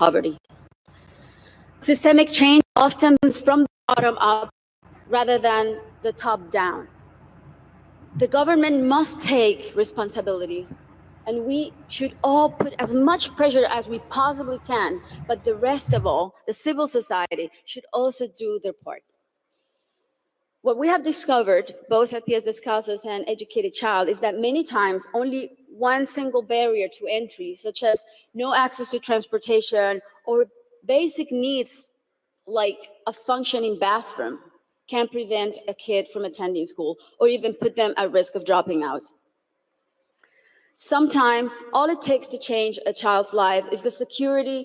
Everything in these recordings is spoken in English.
poverty. Systemic change often comes from the bottom up rather than the top down. The government must take responsibility, and we should all put as much pressure as we possibly can, but the rest of all, the civil society, should also do their part. What we have discovered, both at Pies Descalzos and Educated Child, is that many times only one single barrier to entry, such as no access to transportation or basic needs like a functioning bathroom, can prevent a kid from attending school or even put them at risk of dropping out. Sometimes all it takes to change a child's life is the security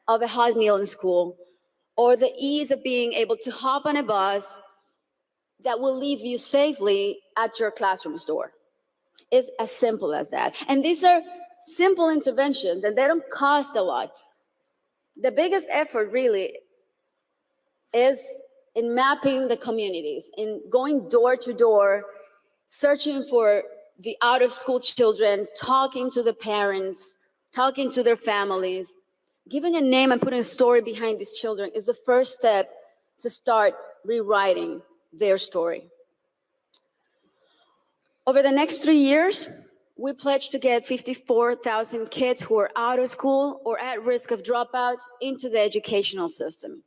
of a hot meal in school or the ease of being able to hop on a bus that will leave you safely at your classroom's door. It's as simple as that. And these are simple interventions and they don't cost a lot. The biggest effort really is in mapping the communities, in going door to door, searching for the out-of-school children, talking to the parents, talking to their families. Giving a name and putting a story behind these children is the first step to start rewriting their story. Over the next 3 years, we pledge to get 54,000 kids who are out of school or at risk of dropout into the educational system.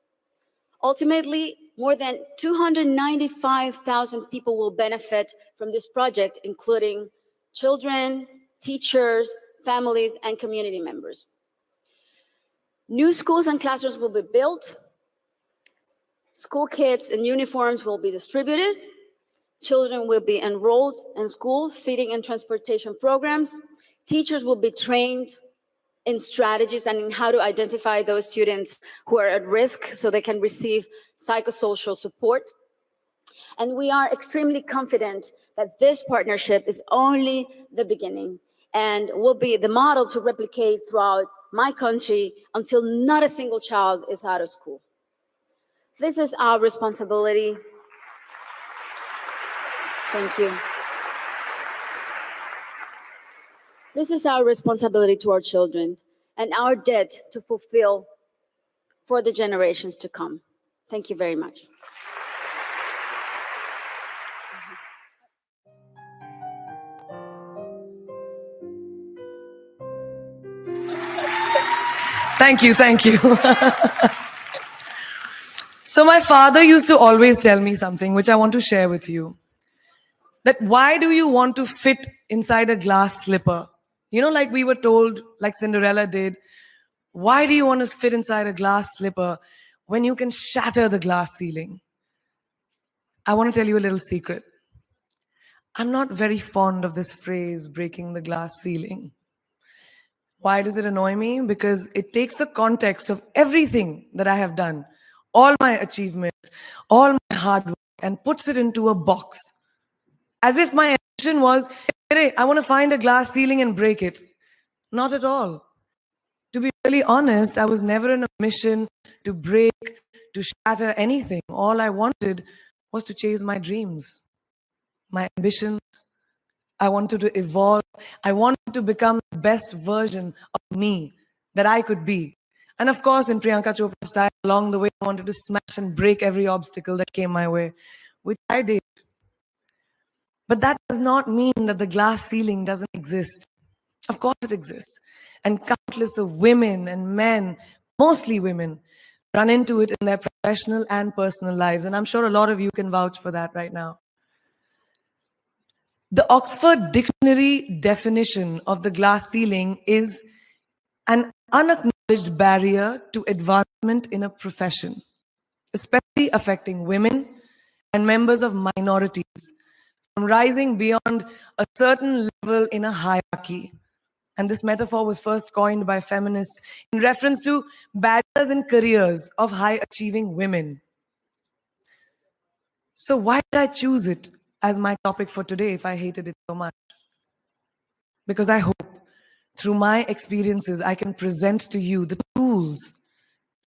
Ultimately, more than 295,000 people will benefit from this project, including children, teachers, families, and community members. New schools and classrooms will be built. School kits and uniforms will be distributed. Children will be enrolled in school, feeding and transportation programs. Teachers will be trained in strategies and in how to identify those students who are at risk so they can receive psychosocial support. And we are extremely confident that this partnership is only the beginning and will be the model to replicate throughout my country until not a single child is out of school. This is our responsibility. Thank you. This is our responsibility to our children and our debt to fulfill for the generations to come. Thank you very much. Thank you, thank you. So my father used to always tell me something which I want to share with you. That why do you want to fit inside a glass slipper? You know, like we were told, like Cinderella did, why do you want to fit inside a glass slipper when you can shatter the glass ceiling? I want to tell you a little secret. I'm not very fond of this phrase, breaking the glass ceiling. Why does it annoy me? Because it takes the context of everything that I have done, all my achievements, all my hard work, and puts it into a box. As if my ambition was, hey, I want to find a glass ceiling and break it. Not at all. To be really honest, I was never in a mission to break, to shatter anything. All I wanted was to chase my dreams, my ambitions. I wanted to evolve. I wanted to become the best version of me that I could be. And of course, in Priyanka Chopra style, along the way, I wanted to smash and break every obstacle that came my way, which I did. But that does not mean that the glass ceiling doesn't exist. Of course it exists. And countless of women and men, mostly women, run into it in their professional and personal lives. And I'm sure a lot of you can vouch for that right now. The Oxford Dictionary definition of the glass ceiling is an unacknowledged barrier to advancement in a profession, especially affecting women and members of minorities, from rising beyond a certain level in a hierarchy. And this metaphor was first coined by feminists in reference to barriers in careers of high-achieving women. So why did I choose it as my topic for today if I hated it so much? Because I hope through my experiences I can present to you the tools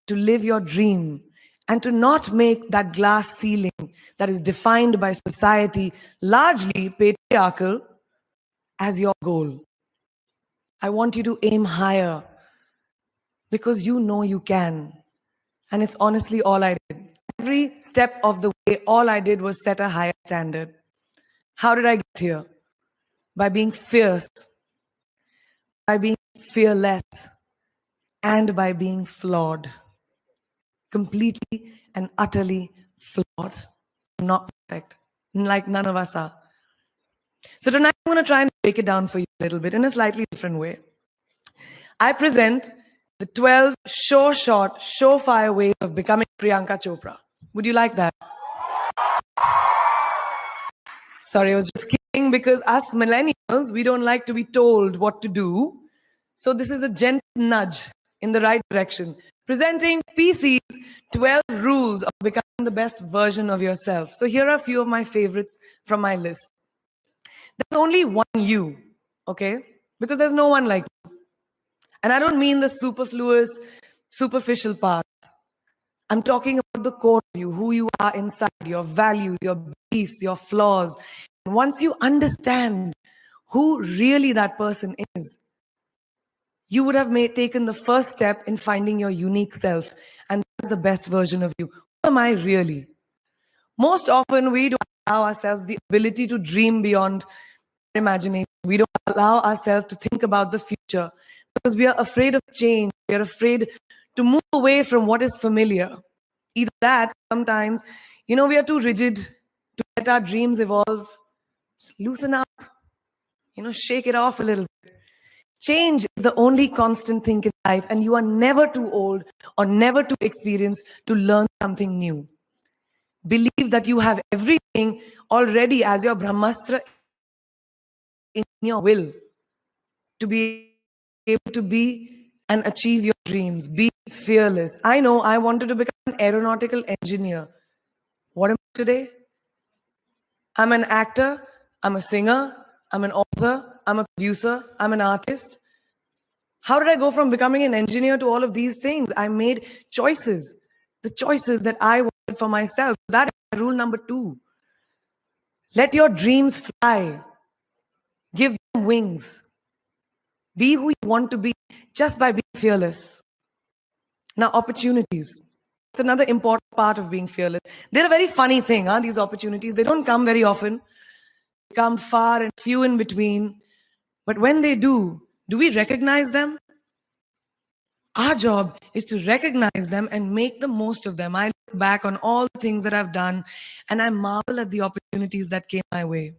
to live your dream and to not make that glass ceiling that is defined by society, largely patriarchal, as your goal. I want you to aim higher, because you know you can. And it's honestly all I did. Every step of the way, all I did was set a higher standard. How did I get here? By being fierce, by being fearless, and by being flawed. Completely and utterly flawed. I'm not perfect, like none of us are. So tonight I'm going to try and break it down for you a little bit in a slightly different way. I present the 12 short, surefire ways of becoming Priyanka Chopra. Would you like that? Sorry, I was just kidding because us millennials, we don't like to be told what to do. So this is a gentle nudge in the right direction. Presenting PC's 12 rules of becoming the best version of yourself. So here are a few of my favorites from my list. There's only one you, okay? Because there's no one like you. And I don't mean the superfluous, superficial parts. I'm talking about the core of you, who you are inside, your values, your beliefs, your flaws. And once you understand who really that person is, you would have taken the first step in finding your unique self. And that's the best version of you. Who am I really? Most often, we don't allow ourselves the ability to dream beyond imagination. We don't allow ourselves to think about the future because we are afraid of change. We are afraid to move away from what is familiar. Either that, sometimes, we are too rigid to let our dreams evolve. Just loosen up, shake it off a little bit. Change is the only constant thing in life, and you are never too old or never too experienced to learn something new. Believe that you have everything already as your Brahmastra in your will to be able to be and achieve your dreams. Be fearless. I know I wanted to become an aeronautical engineer. What am I today? I'm an actor, I'm a singer, I'm an author, I'm a producer, I'm an artist. How did I go from becoming an engineer to all of these things? I made choices, the choices that I wanted for myself. That is rule number 2. Let your dreams fly. Give them wings. Be who you want to be just by being fearless. Now, opportunities. It's another important part of being fearless. They're a very funny thing, these opportunities. They don't come very often. They come far and few in between. But when they do we recognize them? Our job is to recognize them and make the most of them. I look back on all the things that I've done and I marvel at the opportunities that came my way.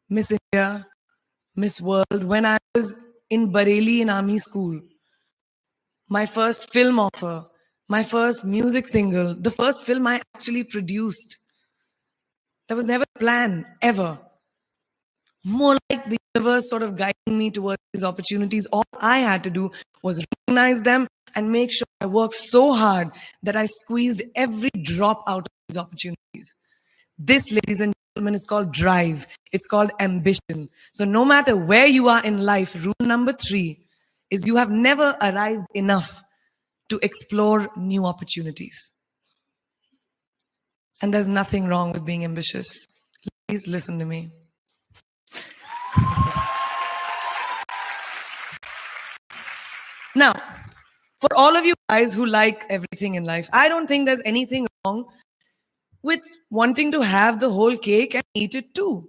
Miss India, Miss World, when I was in Bareilly in army school, my first film offer, my first music single, the first film I actually produced. There was never a plan, ever. More like the universe sort of guiding me towards these opportunities. All I had to do was recognize them and make sure I worked so hard that I squeezed every drop out of these opportunities. This, ladies and gentlemen, is called drive. It's called ambition. So no matter where you are in life, rule number 3 is you have never arrived enough to explore new opportunities. And there's nothing wrong with being ambitious. Please listen to me. Now, for all of you guys who like everything in life, I don't think there's anything wrong with wanting to have the whole cake and eat it too.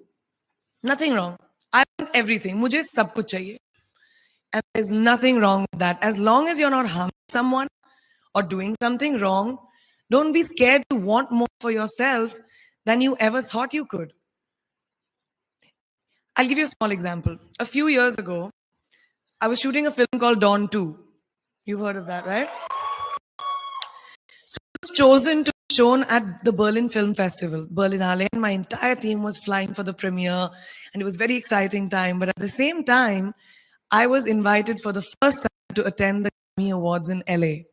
Nothing wrong. I want everything. Mujhe sab kuch chahiye. And there's nothing wrong with that. As long as you're not harming someone or doing something wrong, don't be scared to want more for yourself than you ever thought you could. I'll give you a small example. A few years ago, I was shooting a film called Dawn 2. You've heard of that, right? So I was chosen to be shown at the Berlin Film Festival, Berlinale, and my entire team was flying for the premiere, and it was a very exciting time. But at the same time, I was invited for the first time to attend the Grammy Awards in LA.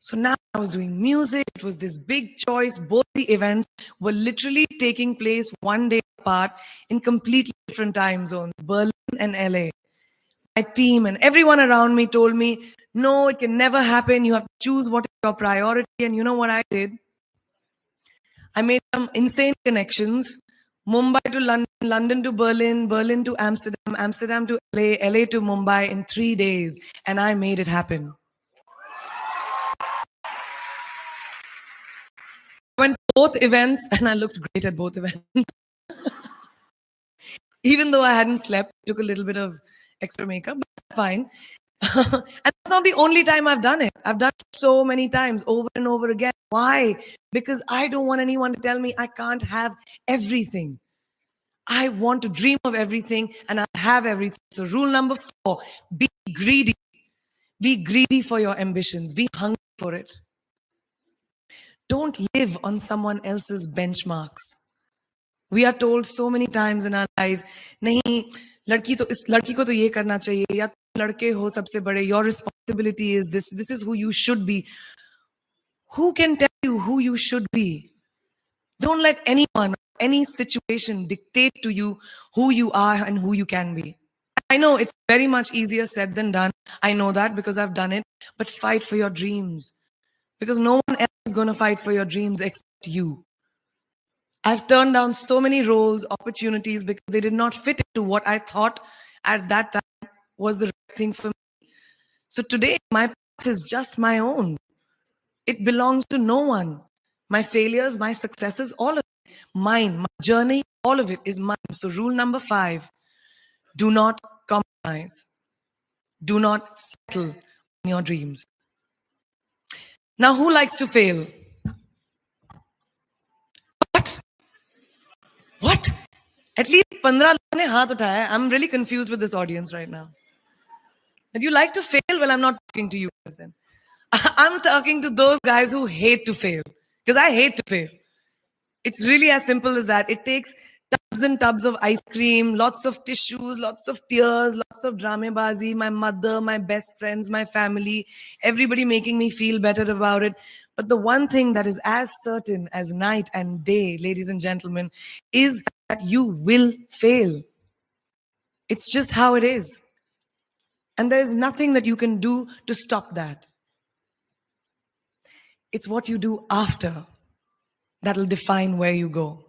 So now I was doing music. It was this big choice. Both the events were literally taking place one day apart in completely different time zones, Berlin and LA. My team and everyone around me told me, no, it can never happen. You have to choose what is your priority. And you know what I did? I made some insane connections Mumbai to London, London to Berlin, Berlin to Amsterdam, Amsterdam to LA, LA to Mumbai in 3 days. And I made it happen. I went to both events and I looked great at both events. Even though I hadn't slept, took a little bit of extra makeup, but it's fine. And that's not the only time I've done it. I've done it so many times over and over again. Why? Because I don't want anyone to tell me I can't have everything. I want to dream of everything and I have everything. So rule number 4, be greedy. Be greedy for your ambitions. Be hungry for it. Don't live on someone else's benchmarks. We are told so many times in our life, नहीं लड़की को तो ये करना चाहिए या लड़के हो सबसे बड़े, your responsibility is this is who you should be. Who can tell you who you should be? Don't let anyone, any situation dictate to you who you are and who you can be. I know it's very much easier said than done. I know that because I've done it. But fight for your dreams. Because no one else is going to fight for your dreams except you. I've turned down so many roles, opportunities, because they did not fit into what I thought at that time was the right thing for me. So today, my path is just my own. It belongs to no one. My failures, my successes, all of it, mine. My journey, all of it is mine. So rule number 5, do not compromise. Do not settle on your dreams. Now, who likes to fail? What? At least 15 लोगों ने हाथ उठाया. I'm really confused with this audience right now. That you like to fail? Well, I'm not talking to you guys then. I'm talking to those guys who hate to fail. Because I hate to fail. It's really as simple as that. It takes tubs and tubs of ice cream, lots of tissues, lots of tears, lots of dramabazi, my mother, my best friends, my family, everybody making me feel better about it. But the one thing that is as certain as night and day, ladies and gentlemen, is that you will fail. It's just how it is. And there is nothing that you can do to stop that. It's what you do after that'll define where you go.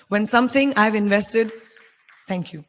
When something I've invested, thank you.